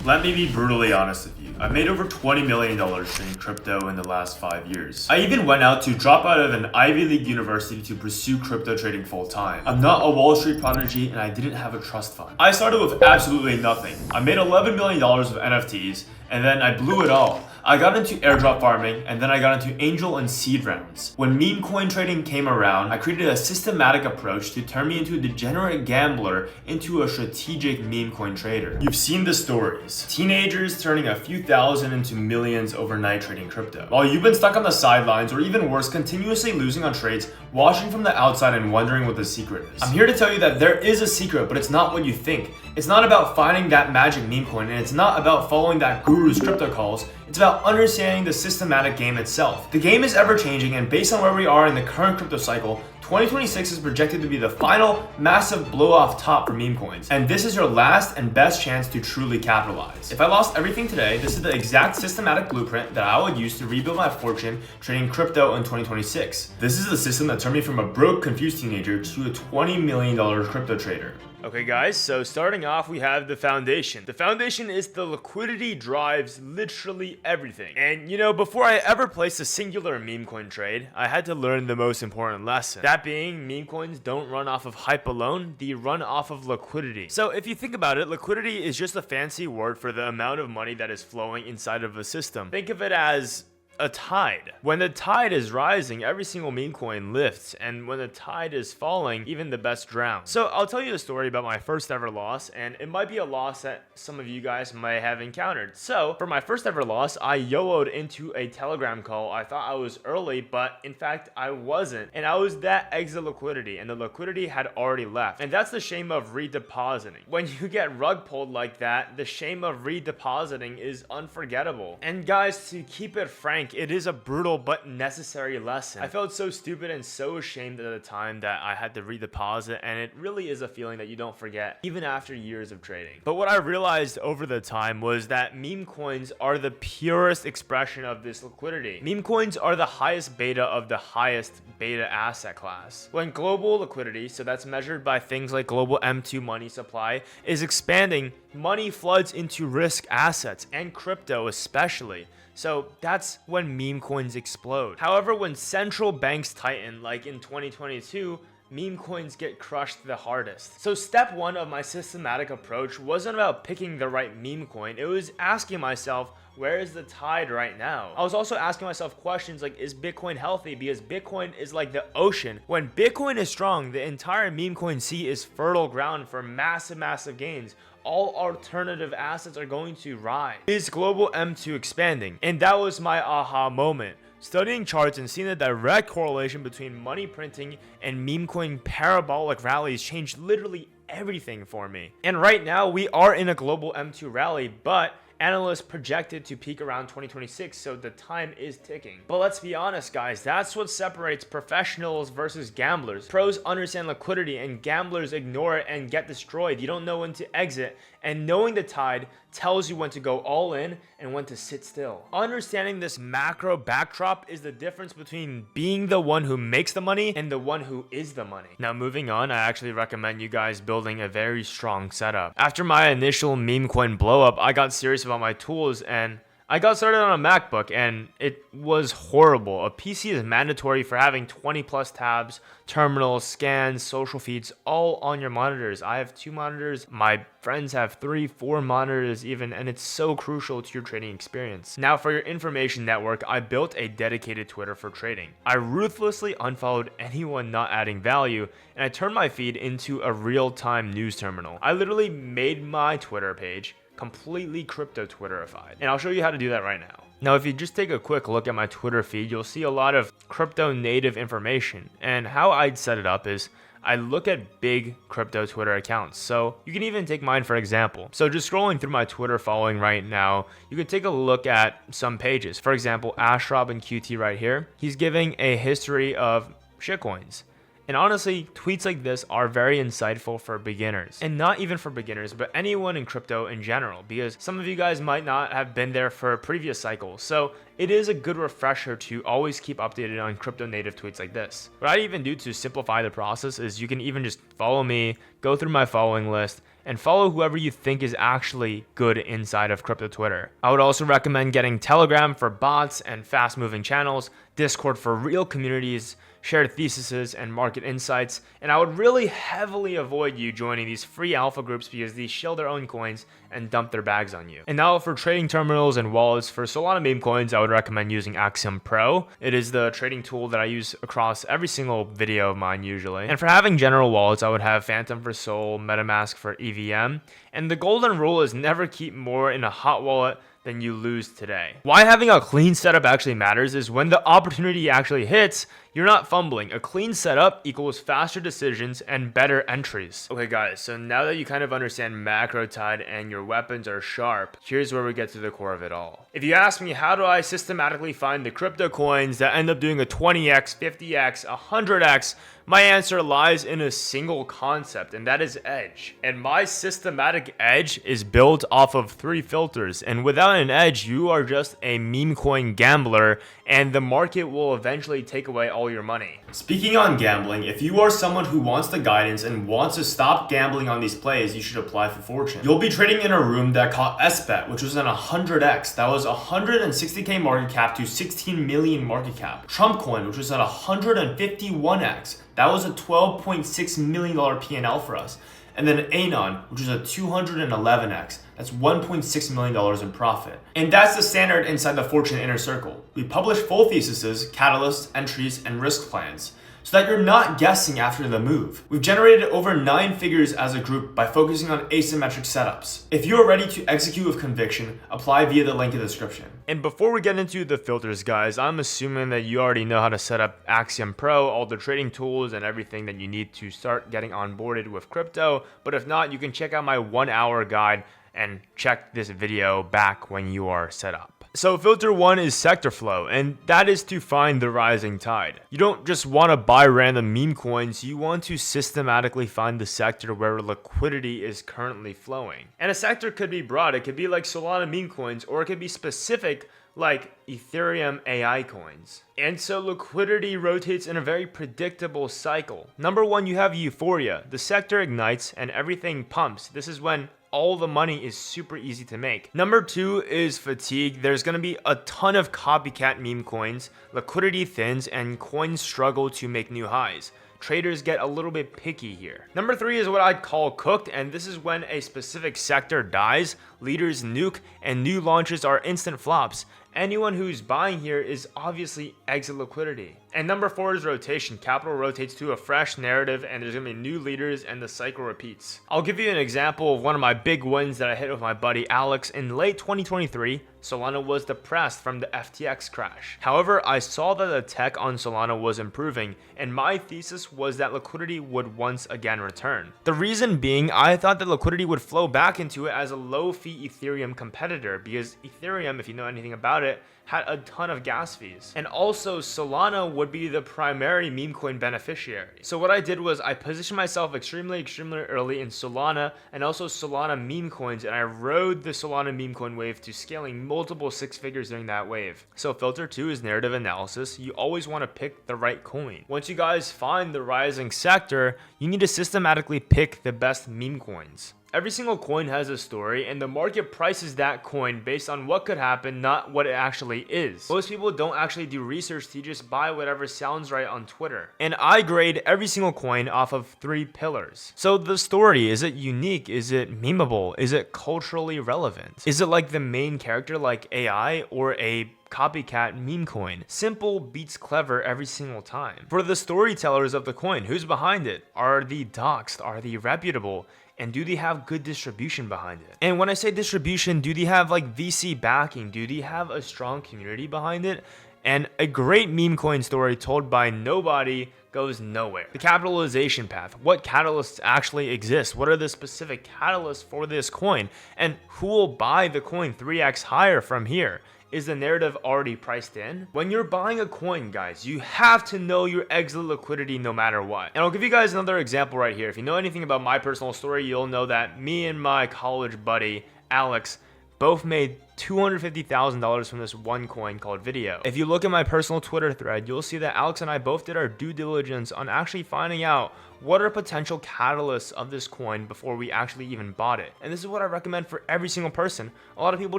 Let me be brutally honest with you. I've made over $20 million trading crypto in the last 5 years. I even went out to drop out of an Ivy League university to pursue crypto trading full time. I'm not a Wall Street prodigy and I didn't have a trust fund. I started with absolutely nothing. I made $11 million of NFTs and then I blew it all. I got into airdrop farming and then I got into angel and seed rounds. When Memecoin trading came around, I created a systematic approach to turn me into a degenerate gambler into a strategic Memecoin trader. You've seen the stories. Teenagers turning a few thousand into millions overnight trading crypto. While you've been stuck on the sidelines or even worse, continuously losing on trades, watching from the outside and wondering what the secret is. I'm here to tell you that there is a secret, but it's not what you think. It's not about finding that magic meme coin, and it's not about following that guru's crypto calls. It's about understanding the systematic game itself. The game is ever changing, and based on where we are in the current crypto cycle, 2026 is projected to be the final massive blow off top for meme coins. And this is your last and best chance to truly capitalize. If I lost everything today, this is the exact systematic blueprint that I would use to rebuild my fortune trading crypto in 2026. This is the system that turned me from a broke, confused teenager to a $20 million crypto trader. Okay guys, so starting off we have the foundation. The foundation is the liquidity drives literally everything. And you know, before I ever placed a singular meme coin trade, I had to learn the most important lesson. That being, meme coins don't run off of hype alone, they run off of liquidity. So if you think about it, liquidity is just a fancy word for the amount of money that is flowing inside of a system. Think of it as a tide. When the tide is rising, every single meme coin lifts, and when the tide is falling, even the best drown. So I'll tell you a story about my first ever loss, and it might be a loss that some of you guys might have encountered. So for my first ever loss, I YOLO'd into a Telegram call. I thought I was early, but in fact I wasn't, and I was that exit liquidity, and the liquidity had already left. And that's the shame of redepositing. When you get rug pulled like that, the shame of redepositing is unforgettable. And guys, to keep it frank, it is a brutal but necessary lesson. I felt so stupid and so ashamed at the time that I had to redeposit, and it really is a feeling that you don't forget even after years of trading. But what I realized over the time was that meme coins are the purest expression of this liquidity. Meme coins are the highest beta of the highest beta asset class. When global liquidity, so that's measured by things like global M2 money supply, is expanding, money floods into risk assets and crypto especially. So that's when meme coins explode. However, when central banks tighten, like in 2022, meme coins get crushed the hardest. So step one of my systematic approach wasn't about picking the right meme coin. It was asking myself, where is the tide right now? I was also asking myself questions like, is Bitcoin healthy? Because Bitcoin is like the ocean. When Bitcoin is strong, the entire meme coin sea is fertile ground for massive gains. All alternative assets are going to rise. Is global M2 expanding? And that was my aha moment. Studying charts and seeing the direct correlation between money printing and meme coin parabolic rallies changed literally everything for me. And right now we are in a global M2 rally, but analysts projected to peak around 2026, so the time is ticking. But let's be honest guys, that's what separates professionals versus gamblers. Pros understand liquidity and gamblers ignore it and get destroyed. You don't know when to exit, and knowing the tide tells you when to go all in and when to sit still. Understanding this macro backdrop is the difference between being the one who makes the money and the one who is the money. Now moving on, I actually recommend you guys building a very strong setup. After my initial meme coin blow up, I got serious about my tools and I got started on a MacBook, and it was horrible. A PC is mandatory for having 20 plus tabs, terminals, scans, social feeds, all on your monitors. I have 2 monitors. My friends have 3, 4 monitors even, and it's so crucial to your trading experience. Now for your information network, I built a dedicated Twitter for trading. I ruthlessly unfollowed anyone not adding value, and I turned my feed into a real-time news terminal. I literally made my Twitter page completely crypto Twitterified, and I'll show you how to do that right now. Now, if you just take a quick look at my Twitter feed, you'll see a lot of crypto native information, and how I'd set it up is I look at big crypto Twitter accounts. So you can even take mine for example. So just scrolling through my Twitter following right now, you could take a look at some pages. For example, Ashrab QT right here, he's giving a history of shitcoins. And honestly, tweets like this are very insightful for beginners. And not even for beginners, but anyone in crypto in general, because some of you guys might not have been there for previous cycles. So it is a good refresher to always keep updated on crypto native tweets like this. What I even do to simplify the process is you can even just follow me, go through my following list, and follow whoever you think is actually good inside of crypto Twitter. I would also recommend getting Telegram for bots and fast moving channels, Discord for real communities, shared theses and market insights, and I would really heavily avoid you joining these free alpha groups because these shill their own coins and dump their bags on you. And now for trading terminals and wallets for Solana Memecoins, I would recommend using Axiom Pro. It is the trading tool that I use across every single video of mine usually. And for having general wallets, I would have Phantom for Sol, MetaMask for EVM. And the golden rule is never keep more in a hot wallet than you lose today. Why having a clean setup actually matters is when the opportunity actually hits, you're not fumbling. A clean setup equals faster decisions and better entries. Okay guys, so now that you kind of understand macro tide and your weapons are sharp, here's where we get to the core of it all. If you ask me, how do I systematically find the crypto coins that end up doing a 20x, 50x, 100x, my answer lies in a single concept, and that is edge. And my systematic edge is built off of 3 filters. And without an edge, you are just a meme coin gambler, and the market will eventually take away all your money. Speaking on gambling, if you are someone who wants the guidance and wants to stop gambling on these plays, you should apply for Fortune. You'll be trading in a room that caught SBET, which was an 100x. That was 160k market cap to 16 million market cap. Trump coin, which was at 151x. That was a $12.6 million P&L for us. And then Anon, which was a 211x. That's $1.6 million in profit. And that's the standard inside the Fortune inner circle. We publish full theses, catalysts, entries, and risk plans, so that you're not guessing after the move. We've generated over 9 figures as a group by focusing on asymmetric setups. If you are ready to execute with conviction, apply via the link in the description. And before we get into the filters, guys, I'm assuming that you already know how to set up Axiom Pro, all the trading tools and everything that you need to start getting onboarded with crypto. But if not, you can check out my 1-hour guide and check this video back when you are set up. So filter 1 is sector flow, and that is to find the rising tide. You don't just want to buy random meme coins, you want to systematically find the sector where liquidity is currently flowing. And a sector could be broad, it could be like Solana meme coins, or it could be specific like Ethereum AI coins. And so liquidity rotates in a very predictable cycle. Number 1, you have euphoria. The sector ignites and everything pumps. This is when all the money is super easy to make. Number 2 is fatigue. There's going to be a ton of copycat meme coins, liquidity thins, and coins struggle to make new highs. Traders get a little bit picky here. Number 3 is what I'd call cooked, and this is when a specific sector dies, leaders nuke, and new launches are instant flops. Anyone who's buying here is obviously exit liquidity. And number 4 is rotation. Capital rotates to a fresh narrative and there's gonna be new leaders and the cycle repeats. I'll give you an example of one of my big wins that I hit with my buddy Alex. In late 2023, Solana was depressed from the FTX crash. However, I saw that the tech on Solana was improving and my thesis was that liquidity would once again return. The reason being, I thought that liquidity would flow back into it as a low fee Ethereum competitor because Ethereum, if you know anything about it, had a ton of gas fees. And also Solana would be the primary meme coin beneficiary. So what I did was I positioned myself extremely early in Solana and also Solana meme coins, and I rode the Solana meme coin wave to scaling multiple 6 figures during that wave. So filter 2 is narrative analysis. You always want to pick the right coin. Once you guys find the rising sector, you need to systematically pick the best meme coins. Every single coin has a story, and the market prices that coin based on what could happen, not what it actually is. Most people don't actually do research, they just buy whatever sounds right on Twitter. And I grade every single coin off of 3 pillars. So the story, is it unique? Is it memeable? Is it culturally relevant? Is it like the main character like AI or a copycat meme coin? Simple beats clever every single time. For the storytellers of the coin, who's behind it? Are they doxed? Are they reputable? And do they have good distribution behind it? And when I say distribution, do they have like VC backing? Do they have a strong community behind it? And a great meme coin story told by nobody goes nowhere. The capitalization path. What catalysts actually exist? What are the specific catalysts for this coin? And who will buy the coin 3x higher from here? Is the narrative already priced in? When you're buying a coin, guys, you have to know your exit liquidity no matter what. And I'll give you guys another example right here. If you know anything about my personal story, you'll know that me and my college buddy, Alex, both made $250,000 from this one coin called Video. If you look at my personal Twitter thread, you'll see that Alex and I both did our due diligence on actually finding out what are potential catalysts of this coin before we actually even bought it. And this is what I recommend for every single person. A lot of people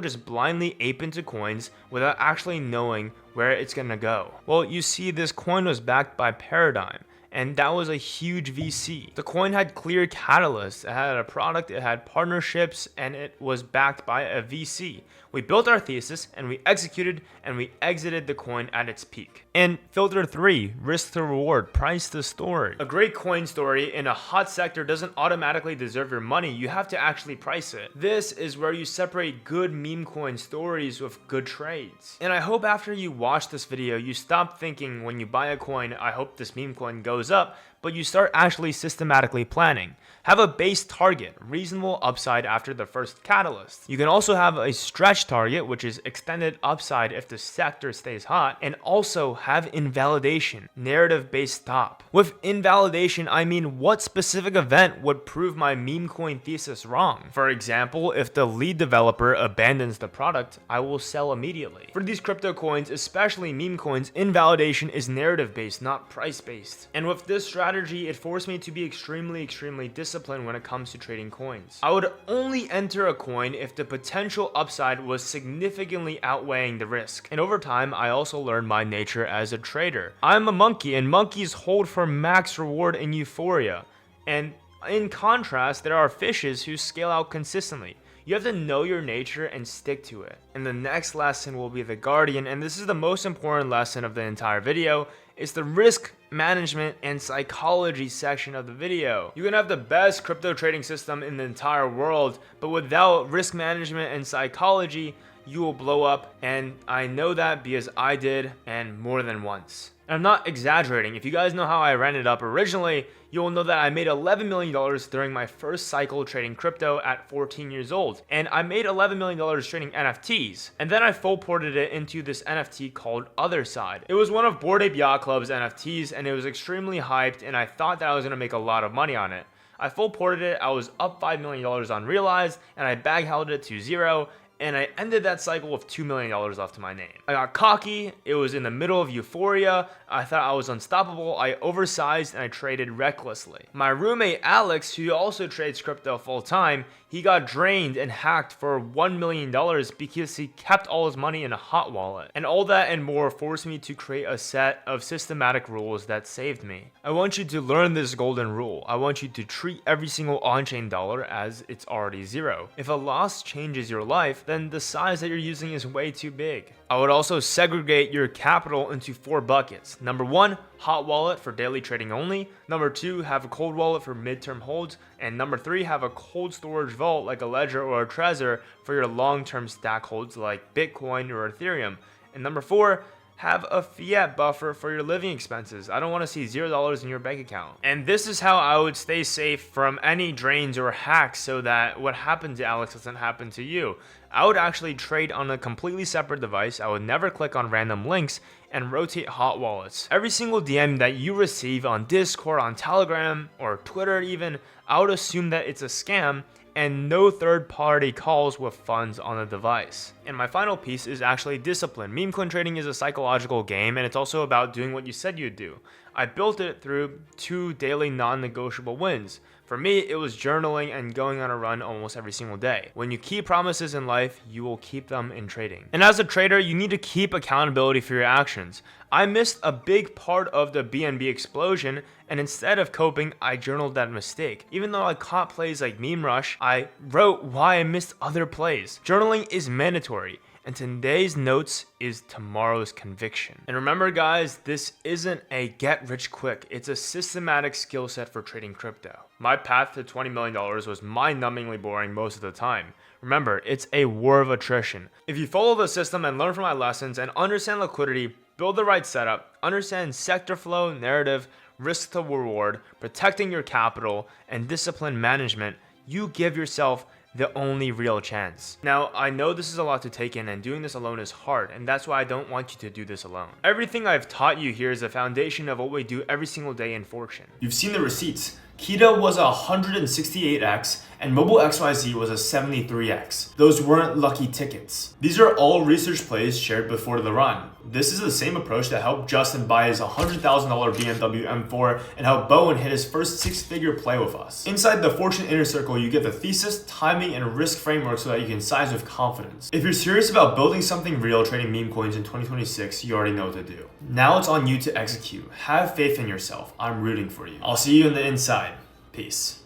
just blindly ape into coins without actually knowing where it's gonna go. Well, you see, this coin was backed by Paradigm, and that was a huge VC. The coin had clear catalysts, it had a product, it had partnerships, and it was backed by a VC. We built our thesis, and we executed, and we exited the coin at its peak. And filter 3, risk to reward, price to story. A great coin story in a hot sector doesn't automatically deserve your money, you have to actually price it. This is where you separate good meme coin stories with good trades. And I hope after you watch this video, you stop thinking when you buy a coin, I hope this meme coin goes up, but you start actually systematically planning. Have a base target, reasonable upside after the first catalyst. You can also have a stretch target, which is extended upside if the sector stays hot, and also have invalidation, narrative-based stop. With invalidation, I mean what specific event would prove my meme coin thesis wrong. For example, if the lead developer abandons the product, I will sell immediately. For these crypto coins, especially meme coins, invalidation is narrative-based, not price-based. And with this strategy, it forced me to be extremely disciplined when it comes to trading coins. I would only enter a coin if the potential upside was significantly outweighing the risk. And over time, I also learned my nature as a trader. I'm a monkey, and monkeys hold for max reward and euphoria. And in contrast, there are fishes who scale out consistently. You have to know your nature and stick to it. And the next lesson will be the Guardian, and this is the most important lesson of the entire video. It's the risk management and psychology section of the video. You can have the best crypto trading system in the entire world, but without risk management and psychology, you will blow up. And I know that because I did, and more than once. And I'm not exaggerating. If you guys know how I ran it up originally, you will know that I made $11 million during my first cycle trading crypto at 14 years old. And I made $11 million trading NFTs. And then I full ported it into this NFT called Other Side. It was one of Bored Ape Yacht Club's NFTs, and it was extremely hyped, and I thought that I was gonna make a lot of money on it. I full ported it, I was up $5 million on realized, and I bag held it to 0. And I ended that cycle with $2 million left to my name. I got cocky, it was in the middle of euphoria, I thought I was unstoppable, I oversized, and I traded recklessly. My roommate Alex, who also trades crypto full time, he got drained and hacked for $1 million because he kept all his money in a hot wallet. And all that and more forced me to create a set of systematic rules that saved me. I want you to learn this golden rule. I want you to treat every single on-chain dollar as it's already 0. If a loss changes your life, then the size that you're using is way too big. I would also segregate your capital into 4 buckets. Number 1, hot wallet for daily trading only. Number 2, have a cold wallet for midterm holds. And number 3, have a cold storage vault like a Ledger or a Trezor for your long-term stack holds like Bitcoin or Ethereum. And number 4, have a fiat buffer for your living expenses. I don't want to see $0 in your bank account. And this is how I would stay safe from any drains or hacks so that what happened to Alex doesn't happen to you. I would actually trade on a completely separate device. I would never click on random links and rotate hot wallets. Every single DM that you receive on Discord, on Telegram, or Twitter even, I would assume that it's a scam, and no third-party calls with funds on the device. And my final piece is actually discipline. Meme coin trading is a psychological game, and it's also about doing what you said you'd do. I built it through 2 daily non-negotiable wins. For me, it was journaling and going on a run almost every single day. When you keep promises in life, you will keep them in trading. And as a trader, you need to keep accountability for your actions. I missed a big part of the BNB explosion, and instead of coping, I journaled that mistake. Even though I caught plays like Meme Rush, I wrote why I missed other plays. Journaling is mandatory, and today's notes is tomorrow's conviction. And remember guys, this isn't a get rich quick, it's a systematic skill set for trading crypto. My path to $20 million was mind-numbingly boring most of the time. Remember, it's a war of attrition. If you follow the system and learn from my lessons and understand liquidity, build the right setup, understand sector flow, narrative, risk to reward, protecting your capital, and discipline management, you give yourself the only real chance. Now, I know this is a lot to take in, and doing this alone is hard, and that's why I don't want you to do this alone. Everything I've taught you here is the foundation of what we do every single day in Fortune. You've seen the receipts. Kita was a 168x, and Mobile XYZ was a 73x. Those weren't lucky tickets. These are all research plays shared before the run. This is the same approach that helped Justin buy his $100,000 BMW M4 and helped Bowen hit his first six-figure play with us. Inside the Fortune Inner Circle, you get the thesis, timing, and risk framework so that you can size with confidence. If you're serious about building something real trading meme coins in 2026, you already know what to do. Now it's on you to execute. Have faith in yourself. I'm rooting for you. I'll see you on the inside. Peace.